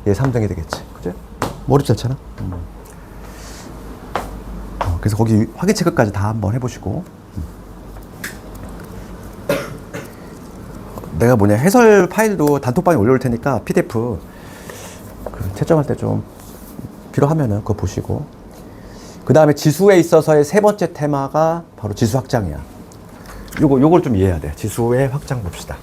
얘 3등이 되겠지. 그죠? 뭐 어렵지 않잖아. 그래서 거기 확인 체크까지 다 한번 해보시고. 내가 해설 파일도 단톡방에 올려올 테니까 PDF 채점할 때 좀 필요하면은 그거 보시고. 그 다음에 지수에 있어서의 세 번째 테마가 바로 지수 확장이야. 요걸 좀 이해해야 돼. 지수의 확장 봅시다.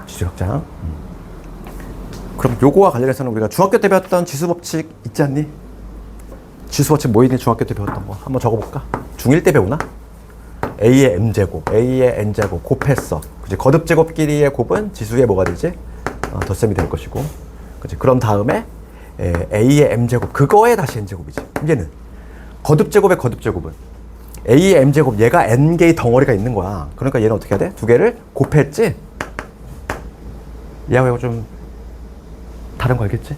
지수 확장. 그럼 요거와 관련해서는 우리가 중학교 때 배웠던 지수 법칙 있지 않니? 지수 법칙 뭐 있니? 중학교 때 배웠던 거 한번 적어볼까? 중1 때 배우나? A의 M제곱, A의 N제곱 곱했어. 그치? 거듭제곱끼리의 곱은 지수의 뭐가 되지? 덧셈이 될 것이고. 그치? 그런 다음에 A의 M제곱, 그거에 다시 N제곱이지. 얘는 거듭제곱의 거듭제곱은 A의 M제곱, 얘가 N개의 덩어리가 있는 거야. 그러니까 얘는 어떻게 해야 돼? 두 개를 곱했지? 얘하고 좀 다른 거 알겠지?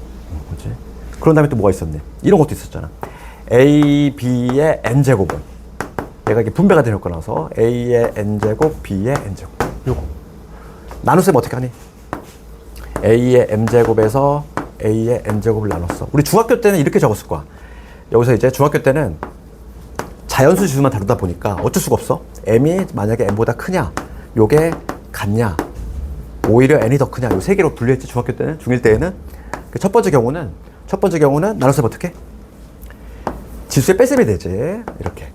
그치? 그런 다음에 또 뭐가 있었니? 이런 것도 있었잖아. A, B의 N제곱은 얘가 이게 분배가 되는 거라서 A의 N제곱, B의 N제곱. 요거. 나눗셈 어떻게 하니? A의 M제곱에서 A의 N제곱을 나눴어. 우리 중학교 때는 이렇게 적었을 거야. 여기서 이제 중학교 때는 자연수 지수만 다루다 보니까 어쩔 수가 없어. M이 만약에 N보다 크냐, 요게 같냐, 오히려 N이 더 크냐, 요 세 개로 분류했지, 중학교 때는. 중1 때에는. 첫 번째 경우는 나눗셈 어떻게? 지수에 뺄셈이 되지. 이렇게.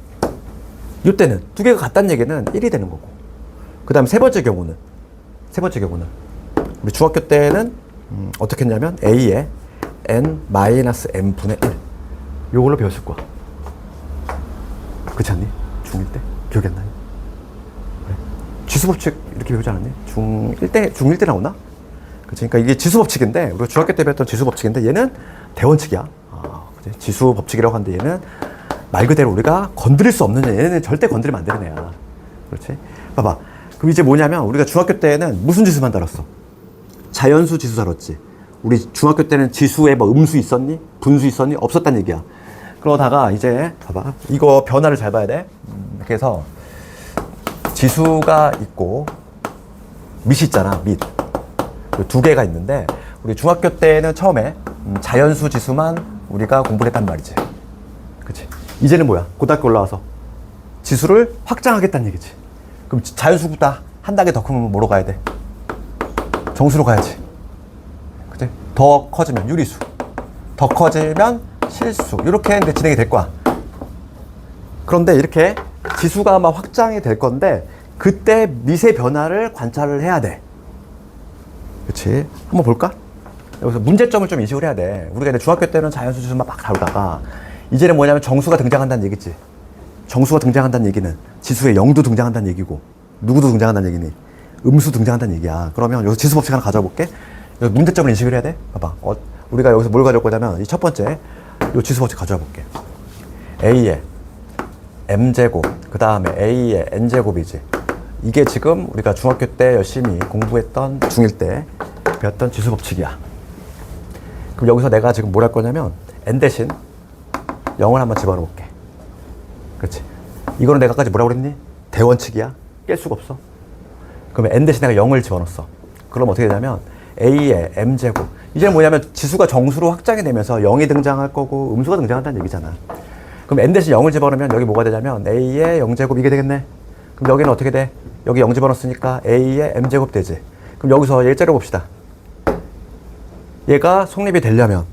이때는 두 개가 같다는 얘기는 1이 되는 거고. 그 다음 세 번째 경우는 우리 중학교 때는 어떻게 했냐면 A에 N-M분의 1 요걸로 배웠을 거야. 그렇지 않니? 중1 때? 기억이 안 나니? 그래. 지수법칙 이렇게 배우지 않았니? 중1 때 나오나? 그치? 그러니까 이게 지수법칙인데, 우리가 중학교 때 배웠던 지수법칙인데 얘는 대원칙이야. 그치? 지수법칙이라고 하는데 얘는 말 그대로 우리가 건드릴 수 없는 애. 얘는 절대 건드리면 안 되는 애야. 그렇지? 봐봐. 그럼 이제 뭐냐면 우리가 중학교 때는 무슨 지수만 다뤘어? 자연수 지수 다뤘지. 우리 중학교 때는 지수에 뭐 음수 있었니? 분수 있었니? 없었단 얘기야. 그러다가 이제 봐봐. 이거 변화를 잘 봐야 돼. 그래서 지수가 있고 밑이 있잖아. 밑. 두 개가 있는데 우리 중학교 때는 처음에 자연수 지수만 우리가 공부를 했단 말이지. 그치? 이제는 뭐야? 고등학교 올라와서 지수를 확장하겠다는 얘기지. 그럼 자연수보다 한 단계 더 크면 뭐로 가야 돼? 정수로 가야지. 그치? 더 커지면 유리수, 더 커지면 실수. 이렇게 했는데 진행이 될 거야. 그런데 이렇게 지수가 아마 확장이 될 건데 그때 미세 변화를 관찰을 해야 돼. 그치? 한번 볼까? 여기서 문제점을 좀 인식을 해야 돼. 우리가 이제 중학교 때는 자연수 지수만 막 다루다가 이제는 뭐냐면 정수가 등장한다는 얘기지. 정수가 등장한다는 얘기는 지수에 0도 등장한다는 얘기고 누구도 등장한다는 얘기니? 음수 등장한다는 얘기야. 그러면 여기서 지수 법칙 하나 가져볼게. 여기 문제점을 인식을 해야 돼. 봐봐. 우리가 여기서 뭘 가져올 거냐면 이 첫 번째 이 지수 법칙 가져와 볼게. A의 M제곱 그 다음에 A의 N제곱이지. 이게 지금 우리가 중학교 때 열심히 공부했던 중1 때 배웠던 지수 법칙이야. 그럼 여기서 내가 지금 뭘 할 거냐면 N 대신 0을 한번 집어넣어볼게. 그렇지? 이거는 내가 아까 뭐라고 그랬니? 대원칙이야. 깰 수가 없어. 그러면 N 대신 내가 0을 집어넣었어. 그럼 어떻게 되냐면 A의 M제곱. 이제는 뭐냐면 지수가 정수로 확장이 되면서 0이 등장할 거고 음수가 등장한다는 얘기잖아. 그럼 N 대신 0을 집어넣으면 여기 뭐가 되냐면 A의 0제곱 이게 되겠네. 그럼 여기는 어떻게 돼? 여기 0 집어넣었으니까 A의 M제곱 되지. 그럼 여기서 일자로 봅시다. 얘가 성립이 되려면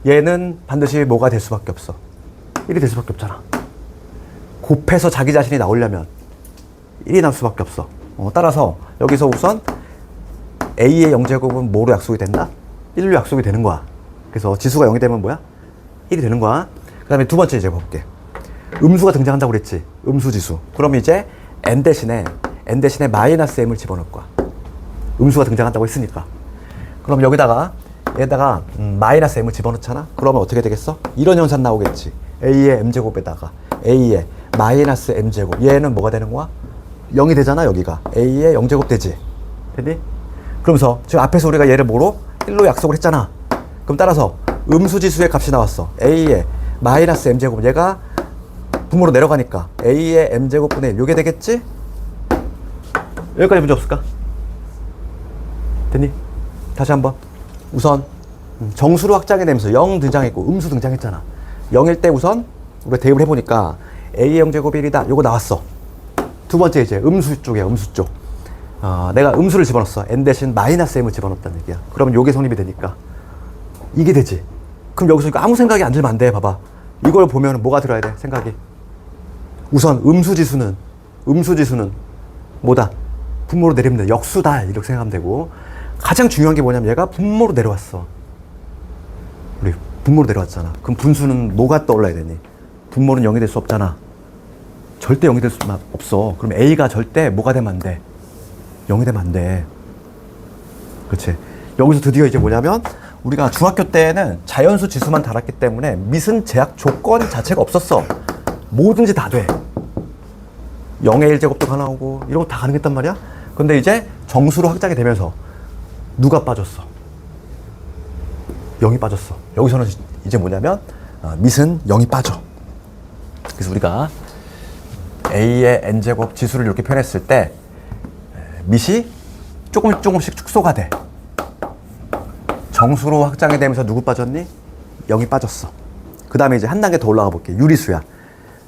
얘는 반드시 뭐가 될 수밖에 없어? 1이 될 수밖에 없잖아. 곱해서 자기 자신이 나오려면 1이 나올 수밖에 없어. 따라서 여기서 우선 A의 0제곱은 뭐로 약속이 된다? 1로 약속이 되는 거야. 그래서 지수가 0이 되면 뭐야? 1이 되는 거야. 그 다음에 두 번째 이제 볼게. 음수가 등장한다고 그랬지. 음수 지수. 그럼 이제 N 대신에 마이너스 M을 집어넣을 거야. 음수가 등장한다고 했으니까. 그럼 여기다가 마이너스 M을 집어넣잖아. 그러면 어떻게 되겠어? 이런 현상 나오겠지. A의 M제곱에다가 A의 마이너스 M제곱. 얘는 뭐가 되는 거야? 0이 되잖아. 여기가 A의 0제곱 되지. 됐니? 그러면서 지금 앞에서 우리가 얘를 뭐로? 1로 약속을 했잖아. 그럼 따라서 음수지수의 값이 나왔어. A의 마이너스 m제곱, 얘가 분모로 내려가니까 a의 m제곱분의 1, 요게 되겠지? 여기까지 문제 없을까? 됐니? 다시 한번. 우선 정수로 확장이 되면서 0 등장했고 음수 등장했잖아. 0일 때 우선 우리가 대입을 해보니까 a의 0제곱이 1이다. 요거 나왔어. 두 번째 이제 음수 쪽이야. 음수 쪽. 내가 음수를 집어넣었어. n 대신 마이너스 m을 집어넣었다는 얘기야. 그러면 요게 성립이 되니까 이게 되지. 그럼 여기서 이거 아무 생각이 안 들면 안 돼. 봐봐. 이걸 보면 뭐가 들어야 돼? 생각이. 우선 음수지수는 뭐다? 분모로 내리면 돼. 역수다. 이렇게 생각하면 되고, 가장 중요한 게 뭐냐면 얘가 분모로 내려왔어. 우리 분모로 내려왔잖아. 그럼 분수는 뭐가 떠올라야 되니? 분모는 0이 될 수 없잖아. 절대 0이 될 수 없어. 그럼 A가 절대 뭐가 되면 안 돼? 0이 되면 안 돼. 그렇지? 여기서 드디어 이제 뭐냐면 우리가 중학교 때는 자연수 지수만 달았기 때문에 미슨 제약 조건 자체가 없었어. 뭐든지 다 돼. 0의 1제곱도 가능하고 이런 거 다 가능했단 말이야. 근데 이제 정수로 확장이 되면서 누가 빠졌어? 0이 빠졌어. 여기서는 이제 뭐냐면 미슨 0이 빠져. 그래서 우리가 a의 n제곱 지수를 이렇게 표현했을 때 밑이 조금씩 축소가 돼. 정수로 확장이 되면서 누구 빠졌니? 0이 빠졌어. 그 다음에 이제 한 단계 더 올라가 볼게. 유리수야.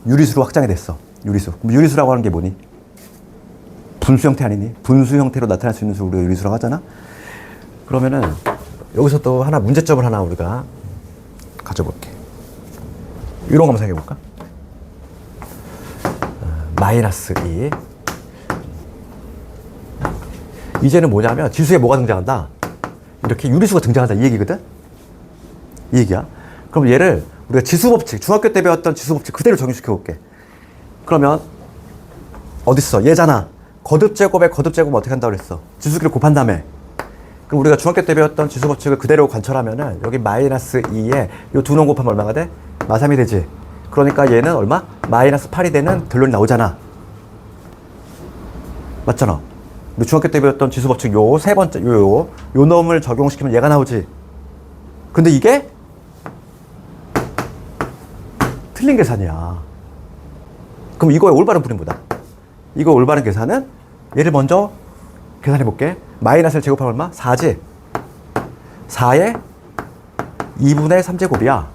유리수로 확장이 됐어. 유리수. 그럼 유리수라고 하는 게 뭐니? 분수 형태 아니니? 분수 형태로 나타날 수 있는 수를 우리가 유리수라고 하잖아. 그러면은 여기서 또 하나 문제점을 하나 우리가 가져볼게. 이런 거 한번 생각해 볼까? 마이너스 2. 이제는 뭐냐면 지수에 뭐가 등장한다? 이렇게 유리수가 등장한다. 이 얘기거든? 이 얘기야. 그럼 얘를 우리가 지수법칙, 중학교 때 배웠던 지수법칙 그대로 적용시켜 볼게. 그러면 어딨어? 얘잖아. 거듭제곱에 거듭제곱은 어떻게 한다고 그랬어? 지수끼리 곱한 다음에. 그럼 우리가 중학교 때 배웠던 지수법칙을 그대로 관철하면은 여기 마이너스 2에 요 두 놈 곱하면 얼마가 돼? 마3이 되지. 그러니까 얘는 얼마? 마이너스 8이 되는 결론이 나오잖아. 맞잖아. 우리 중학교 때 배웠던 지수법칙 요 세 번째 요 놈을 적용시키면 얘가 나오지. 근데 이게 틀린 계산이야. 그럼 이거의 올바른 풀이는 뭐다? 이거 올바른 계산은 얘를 먼저 계산해 볼게. 마이너스를 제곱하면 얼마? 4지. 4에 2분의 3제곱이야.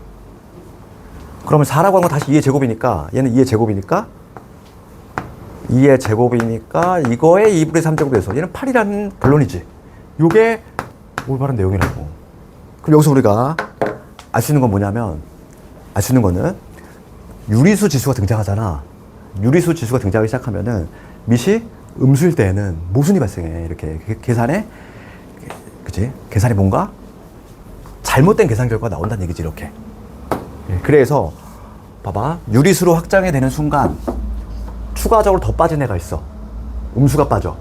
그러면 4라고 하는 건 다시 2의 제곱이니까 얘는 2의 제곱이니까 2의 제곱이니까 이거의 2분의 3제곱이 돼서 얘는 8이라는 결론이지. 요게 올바른 내용이라고. 그럼 여기서 우리가 알 수 있는 건 뭐냐면, 알 수 있는 거는 유리수 지수가 등장하잖아. 유리수 지수가 등장하기 시작하면은 밑이 음수일 때에는 모순이 발생해. 이렇게 계산에, 그치? 계산에 뭔가 잘못된 계산 결과가 나온다는 얘기지, 이렇게. 그래서 봐봐. 유리수로 확장이 되는 순간 추가적으로 더 빠진 애가 있어. 음수가 빠져.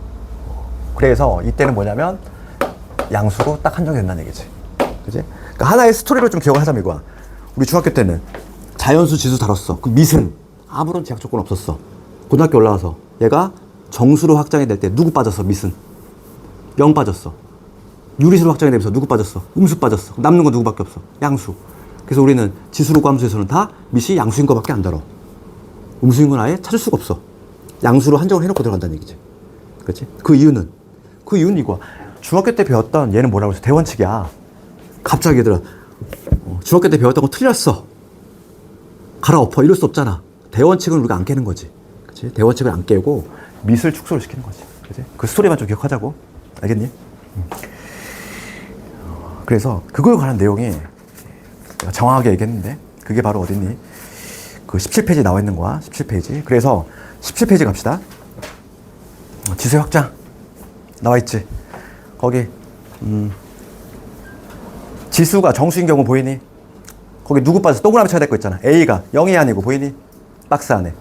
그래서 이때는 뭐냐면 양수로 딱 한정이 된다는 얘기지. 그치? 그러니까 하나의 스토리로 좀 기억을 하자면 이거야. 우리 중학교 때는 자연수 지수 다뤘어. 그 밑은 아무런 제약 조건 없었어. 고등학교 올라와서 얘가 정수로 확장이 될 때 누구 빠졌어? 밑은 0 빠졌어. 유리수로 확장이 되면서 누구 빠졌어? 음수 빠졌어. 남는 건 누구밖에 없어? 양수. 그래서 우리는 지수로 함수에서는 다 밑이 양수인 거밖에 안 다뤄. 음수인 건 아예 찾을 수가 없어. 양수로 한정을 해놓고 들어간다는 얘기지. 그렇지? 그 이유는 이거야. 중학교 때 배웠던 얘는 뭐라고 해서 대원칙이야. 갑자기 얘들아 중학교 때 배웠던 거 틀렸어. 갈아엎어. 이럴 수 없잖아. 대원칙은 우리가 안 깨는 거지. 그렇지? 대원칙을 안 깨고 밑을 축소를 시키는 거지. 그렇지? 그 스토리만 좀 기억하자고. 알겠니? 그래서 그거에 관한 내용이 내가 정확하게 얘기했는데 그게 바로 어딨니? 그 17페이지 나와 있는 거야. 17페이지. 그래서 17페이지 갑시다. 지수의 확장 나와 있지. 거기 지수가 정수인 경우 보이니? 거기 누구 빠졌어? 동그라미 쳐야 될 거 있잖아. A가 0이 아니고 보이니? 박스 안에.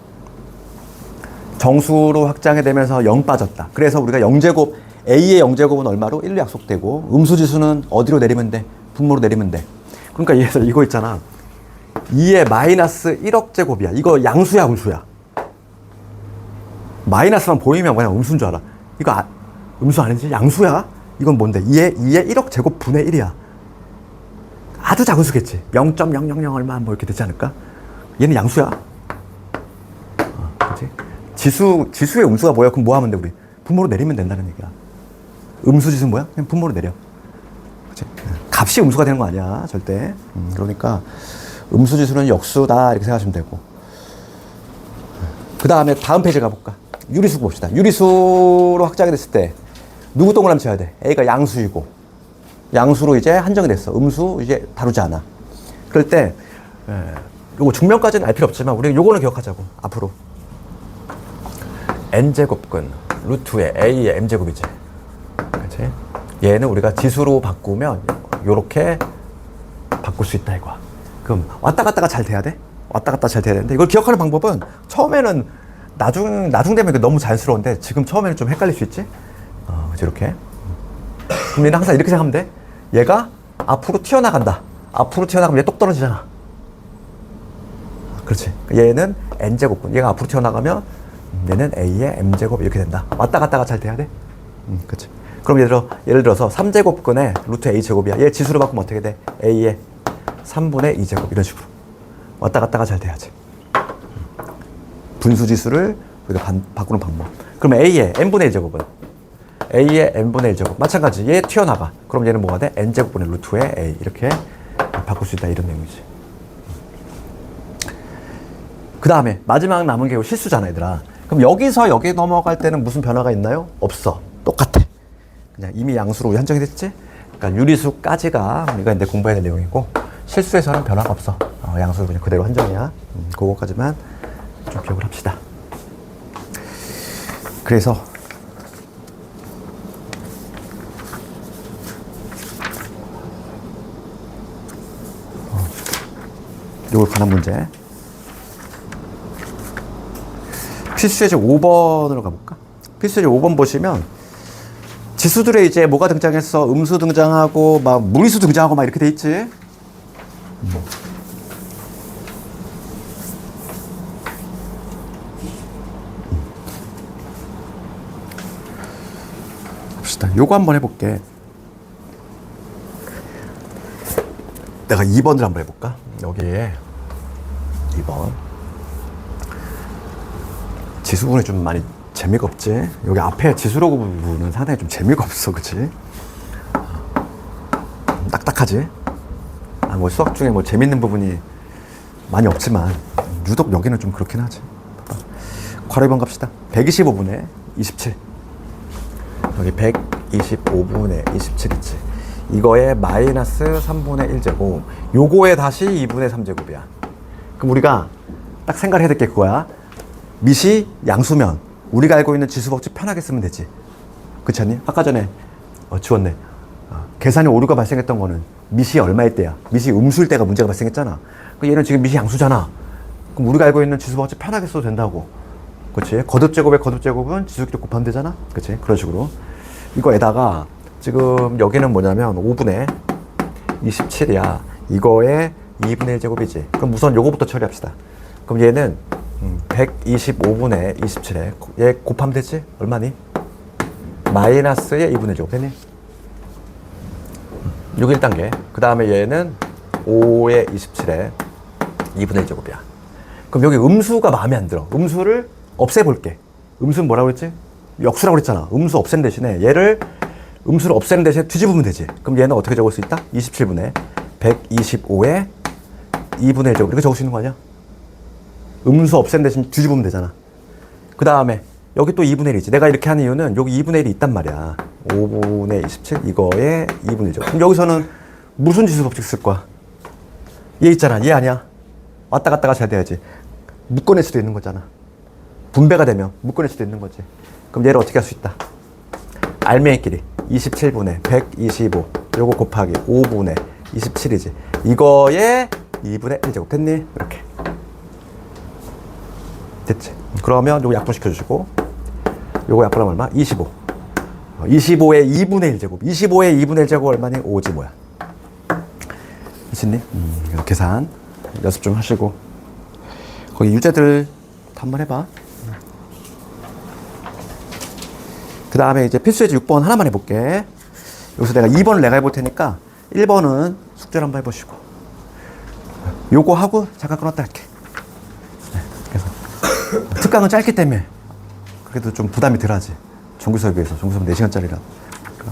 정수로 확장이 되면서 0 빠졌다. 그래서 우리가 0제곱, A의 0제곱은 얼마로? 1로 약속되고 음수지수는 어디로 내리면 돼? 분모로 내리면 돼. 그러니까 얘에서 이거 있잖아. 2의 마이너스 1억 제곱이야. 이거 양수야, 음수야? 마이너스만 보이면 그냥 음수인 줄 알아. 이거 음수 아니지? 양수야? 이건 뭔데? 2의 1억 제곱 분의 1이야. 아주 작은 수겠지. 0.000 얼마 뭐 이렇게 되지 않을까? 얘는 양수야. 그치? 지수의 음수가 뭐야? 그럼 뭐 하면 돼, 우리? 분모로 내리면 된다는 얘기야. 음수 지수는 뭐야? 그냥 분모로 내려. 그치? 값이 음수가 되는 거 아니야, 절대. 그러니까 음수 지수는 역수다, 이렇게 생각하시면 되고. 그 다음에 다음 페이지 가볼까? 유리수 봅시다. 유리수로 확장이 됐을 때, 누구 동그라미 쳐야 돼? A가 양수이고, 양수로 이제 한정이 됐어. 음수 이제 다루지 않아. 그럴 때, 요거 중명까지는 알 필요 없지만, 우리 요거는 기억하자고, 앞으로. n제곱근, 루트의 a의 m제곱이지. 그치? 얘는 우리가 지수로 바꾸면, 요렇게 바꿀 수 있다, 이거야. 그럼, 왔다 갔다가 잘 돼야 돼? 왔다 갔다 잘 돼야 되는데, 이걸 기억하는 방법은, 처음에는, 나중 되면 너무 자연스러운데, 지금 처음에는 좀 헷갈릴 수 있지? 그치, 이렇게. 그럼 얘는 항상 이렇게 생각하면 돼. 얘가 앞으로 튀어나간다. 앞으로 튀어나가면 얘 똑 떨어지잖아. 그렇지. 얘는 n제곱분. 얘가 앞으로 튀어나가면 얘는 a의 m제곱 이렇게 된다. 왔다 갔다가 잘 돼야 돼. 그렇지. 그럼 예를 들어서 3제곱근의 루트 a제곱이야. 얘 지수로 바꾸면 어떻게 돼? a의 3분의 2제곱 이런 식으로. 왔다 갔다가 잘 돼야지. 분수지수를 우리가 바꾸는 방법. 그럼 a의 n분의 1제곱은 a의 n분의 1제곱. 마찬가지. 얘 튀어나가. 그럼 얘는 뭐가 돼? n제곱분의 루트의 a. 이렇게 바꿀 수 있다. 이런 내용이지. 그 다음에 마지막 남은 게 실수잖아, 얘들아. 그럼 여기서 여기 넘어갈 때는 무슨 변화가 있나요? 없어. 똑같아. 그냥 이미 양수로 한정이 됐지? 그러니까 유리수까지가 우리가 이제 공부해야 될 내용이고, 실수에서는 변화가 없어. 양수로 그냥 그대로 한정이야. 그거까지만 좀 기억을 합시다. 그래서 요걸 관한 문제. 필수예제 5번으로 가볼까? 필수예제 5번 보시면 지수들에 이제 뭐가 등장했어? 음수 등장하고 막 무리수 등장하고 막 이렇게 돼 있지? 봅시다. 요거 한번 해볼게. 내가 2번을 한번 해볼까? 여기에 2번. 지수분이 좀 많이 재미가 없지? 여기 앞에 지수로 부분은 상당히 좀 재미가 없어, 그치? 딱딱하지? 뭐 수학 중에 뭐 재밌는 부분이 많이 없지만, 유독 여기는 좀 그렇긴 하지. 괄호 2번 갑시다. 125분의 27. 여기 125분의 27 있지. 이거에 마이너스 3분의 1제곱. 요거에 다시 2분의 3제곱이야. 그럼 우리가 딱 생각을 해야 될 게 그거야. 밑이 양수면 우리가 알고 있는 지수 법칙 편하게 쓰면 되지. 그렇지 않니? 아까 전에 지웠네. 계산에 오류가 발생했던 거는 밑이 얼마일 때야? 밑이 음수일 때가 문제가 발생했잖아. 얘는 지금 밑이 양수잖아. 그럼 우리가 알고 있는 지수 법칙 편하게 써도 된다고. 그렇지? 거듭제곱의 거듭제곱은 지수끼리 곱하면 되잖아. 그렇지? 그런 식으로. 이거에다가 지금 여기는 뭐냐면 5분의 27이야. 이거에 2분의 1제곱이지. 그럼 우선 요거부터 처리합시다. 그럼 얘는 125분의 27에 얘 곱하면 되지? 얼마니? 마이너스의 2분의 1제곱 되니? 요게 1단계. 그 다음에 얘는 5의 27에 2분의 1제곱이야. 그럼 여기 음수가 마음에 안 들어. 음수를 없애볼게. 음수는 뭐라고 했지? 역수라고 그랬잖아. 음수 없앤 대신에 얘를 음수를 없애는 대신에 뒤집으면 되지. 그럼 얘는 어떻게 적을 수 있다? 27분의 125에 2분의 1제곱. 이렇게 적을 수 있는 거 아니야? 음수 없앤 대신 뒤집으면 되잖아. 그 다음에 여기 또 2분의 1이지. 내가 이렇게 하는 이유는 여기 2분의 1이 있단 말이야. 5분의 27 이거에 2분의 1제곱. 그럼 여기서는 무슨 지수 법칙 쓸 거야? 얘 있잖아. 얘 아니야? 왔다 갔다가 잘 돼야지. 묶어낼 수도 있는 거잖아. 분배가 되면 묶어낼 수도 있는 거지. 그럼 얘를 어떻게 할 수 있다? 알맹이끼리 27분의 125 요거 곱하기 5분의 27이지. 이거에 2분의 1제곱 됐니? 이렇게. 됐지. 그러면 요거 약분시켜 주시고 요거 약분하면 얼마? 25. 25의 2분의 1제곱. 25의 2분의 1제곱 얼마니? 5지 뭐야. 미친니? 계산 연습 좀 하시고 거기 유제들 한번 해봐. 그 다음에 이제 필수예제 6번 하나만 해볼게. 여기서 내가 2번을 내가 해볼 테니까 1번은 숙제를 한번 해보시고 요거 하고 잠깐 끊었다 할게. 특강은 짧기 때문에 그래도 좀 부담이 덜하지. 정규 수업에 비해서. 정규 수업 4시간짜리라.